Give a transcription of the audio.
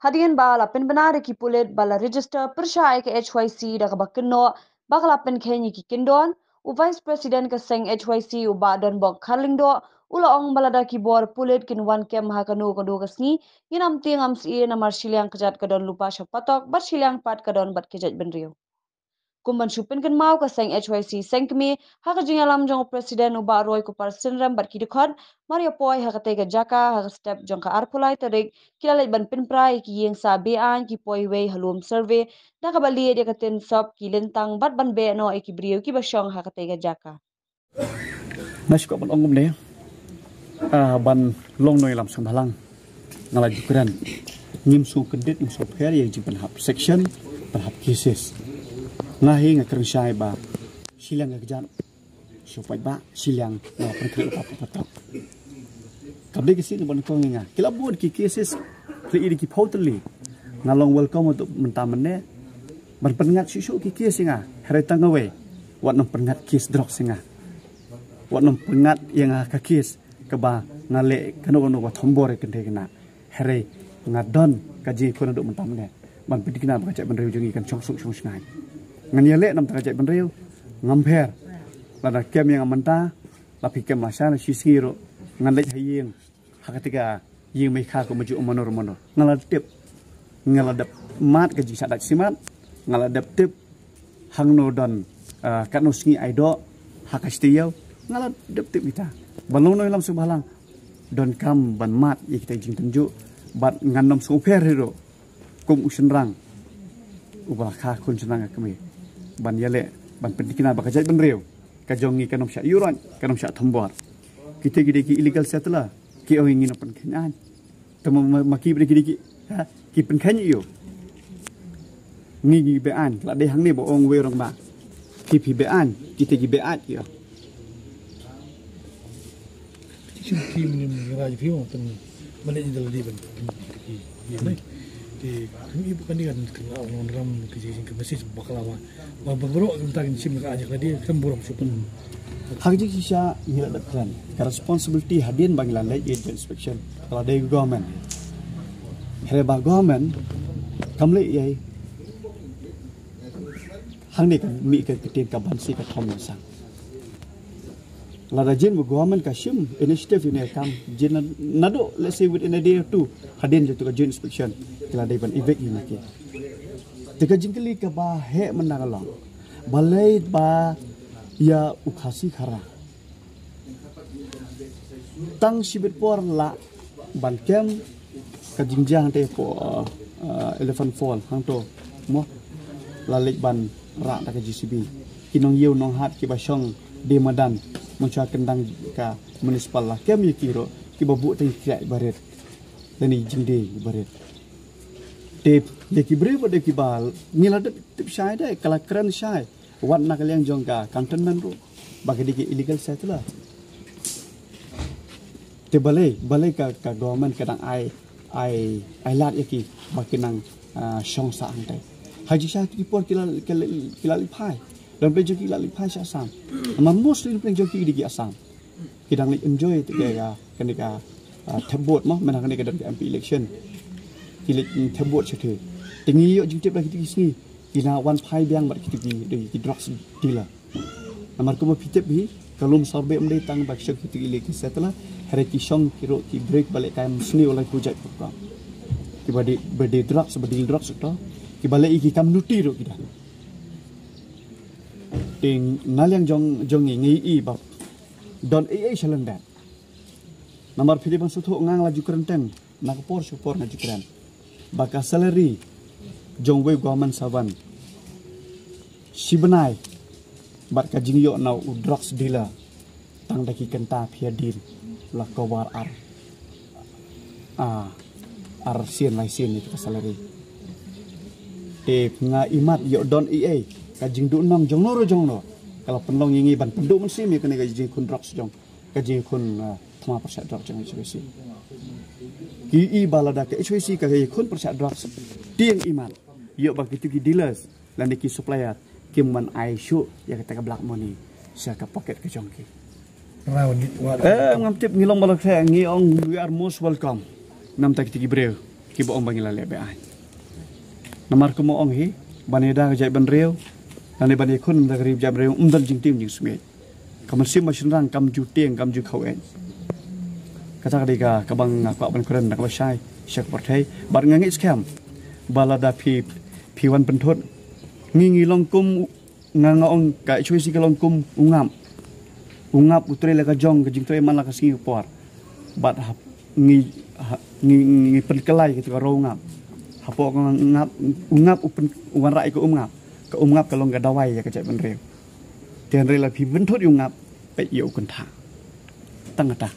Hadian bala pen benare ki pulet bala register persyai ke HYC da kabakeno bakala pen kenyi ki kindon u vice president ke seng HYC u ba don bok karlingdo ula ong balada ki bor pulet kin wan kem hakanu kodo kasni yinam tingam si na marshiliang kejat kadon lupa syapatok bat shiliang pat kadon bat kejat benriu kumban supin kan mau ka seng HYC seng kemi haka jingalam jong presiden uba roy ko par sinram bat kidikon Mario Poi haka tega jaka haka step jong ka arpulai tarik kilale ban pin prai ki yeng sa be an ki poi wei halum survey da ka bali dia katen sop ki lentang bat ban be no e ki brio ki basyong haka tega jaka Nasi kau belum deh, ban long noi lam sembhalang ngalah jukeran ngimsu kedit ngimsu fair yang jimpen hap section berhap cases ngahi ngakereng syai ba silang ngakejan supaya ba silang ngaper kerja apa patok kabel kesini ban kau ngenga kila buat ki cases kiri ki totally ngalong welcome untuk mentamane ban pengat susu ki case nga hari tangawe wat nom pengat case drop singa wat nom pengat yang kakis keba ngale kanu wa thombore kende kena here ngadon kaji kono duk mentamne ban pedikna bakajak benriu jengi kan chongsuk chongsngai nganyele nam takajak benriu ngamper lada kem yang amanta lapi kem masana sisiro ngalej hayeng hakatika yeng mai kha ko maju monor monor ngaladep ngaladep mat kaji sadak simat ngaladep tip hangno don kanusngi aido hakastiyau ngaladep tip kita balong noi lam subhalang don kam ban mat ik tay jing tenju bat nganom super hero kum usenrang ubah kha kun senang kami ban yale ban pendikina bakajai benriu kajongi kanom sya yuran kanom sya thombor kita gide ki illegal settler ki owingin open kenan temu maki bide gide ki pen kany yo ngi bean la de hang ni bo ong we rong ba ki pi bean kita gi beat yo Shinki minim raja pion pen mana ini dalam dia pen ya nih di kami bukan dia kan kenal orang ram kejadian kemesis baklava baru tentang sim aja lah dia kan burung supen hakji kisah hila dakran responsibility hadian banglan lai agent inspection kalau dari government hereba government kamle yai hang ni kan mi ke ketin ka bansi ka thom sang lada jin government ka shim initiative ini kam jin nado let's say within a day or two hadin jatu ka joint inspection kala dai ban event ini ke teka jingkeli ka ba he menangalong balai ba ya ukhasi khara tang sibit por la ban kem ka jingjang te ko elephant fall hang to mo la lek ban ra ta ka GCB kinong yew nong hat ki ba shong de madan menca kendang ka municipal lah kem yikiro ki babu teng kiai baret dani jingde baret tip de ki bre bade ki bal ngila de tip syai dai kala kran syai wat nak liang jongka cantonment ru bagi di illegal settler te balai ka government kadang ai lat yaki bakinang shong sa antai haji syah ki por kila lipai dan pelajar kita lipai si asam, amma mostly pelajar kita di asam, kita ngi enjoy tu kaya kenika tebot mah, mana kenika dalam MP election, kita tebot cete, tinggi yo jengtip lagi kita sini, kita wan pai biang ber kita di drugs dealer, nama aku mau pitip bi, kalau sorbe mendai tang bak syok kita ilek setelah hari kisong kiro ki break balik time sini oleh project program, kita berde drugs tu, kita balik iki kam nuti ro kita. Ting naliang jong ngi i bab don shalan dat namar Philippine sutu ngang laju kerenten nak por support laju keren baka salary jong we government saban sibenai bat ka jingyo na drugs dealer tang daki kenta phia din la kawar ar sien lai sien ni ka salary te nga imat yo don kajing du nong jong no kalau penlong yingi ban penduk mensi mi kena kajing kun drugs jong kajing kun thama persa drugs jong HWC ki i balada ke HWC kajing kun persa drugs tiang iman yo bagi tu ki dealers lan ki supplier kim man ai shu ya kata black money sia ka pocket ke jong ki ngam tip ngilong balak saya ngi ong we are most welcome nam tak ki breu ki bo ong bangila lebe ai namar ko mo ong hi baneda jai ban reu dan ban kun da rib jam reu dal jing tim jing sme kaman sim masin rang kam ju tieng kam ju khau en kata ka kabang ko ban kuran nak wasai syak porthai bar ngangi scam balada pi wan penthot ngi long kum nganga ong ka chui si ka long kum ungap utre la ka jong ka jing tre man la ka Singapore bat hap ngi perkelai gitu ka rongap hapo ko ungap upen uwan rai ko ungap ka long ka dawai ya ka cai ban reu tian re la pi penthot ungap pe yo kun tha tang ta